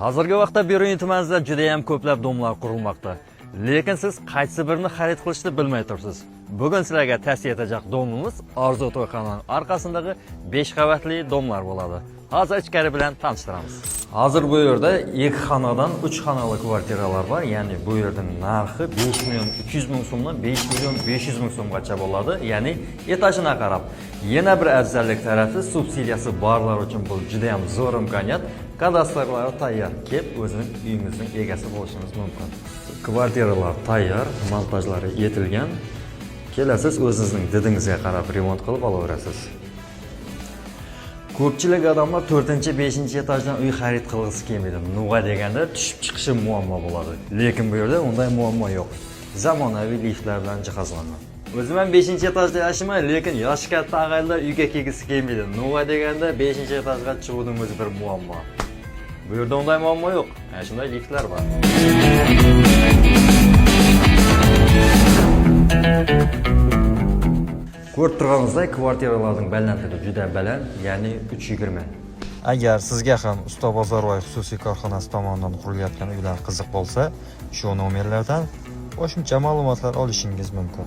Hozirgi vaqtda Beruniy tumanida juda ham ko'plab domlar qurilmoqda. Lekin siz qaysi birini xarid qilishni bilmay tursiz. Bugun sizlarga tavsiya etajak domimiz Orzu to'yxonaning orqasindagi 5 qavatli domlar bo'ladi. Hozir ichkari bilan tanishtiramiz. Hozir bu yerda 2 xonadan 3 xonali kvartiralar bor. Ya'ni bu yerning narxi 5 million 200 ming so'mdan 5 million 500 ming so'mgacha bo'ladi. Ya'ni etajına qarab. Yana bir afzallik tarafi subsidiyasi borlar uchun bu juda ham zo'r imkoniyat. Kadastrlari tayyor, kelib o'zining uyingizning egasi bo'lishingiz mumkin. Kvartiralar tayyor, montajlari yetilgan. Kelasiz, o'zingizning didingizga qarab remont qilib olaverasiz. Ko'pchilik odamlar 4-5-etajdan uy xarid qilgisi kelmaydi. Nega deganda tushib chiqishi muammo bo'ladi. Lekin bu yerda unday muammo yo'q. Zamonaviy liftlar bilan jihozlangan. O'zim ham 5-etajda yashayman, lekin yoshi katta og'aylar uyga kelgisi kelmaydi. Nega deganda 5-etajga chiquvning o'zi bir muammo. Bu yerda unday muammo yo'q. Ana shunday liftlar bor. Ko'rib turganingizdek, kvartiralarning balandligi juda baland, ya'ni 320. Agar sizga ham Usta Bozorboy xususiy korxonasi tomonidan qurilayotgan uylar qiziq bo'lsa, shu nomerlardan qo'shimcha ma'lumotlar olishingiz mumkin.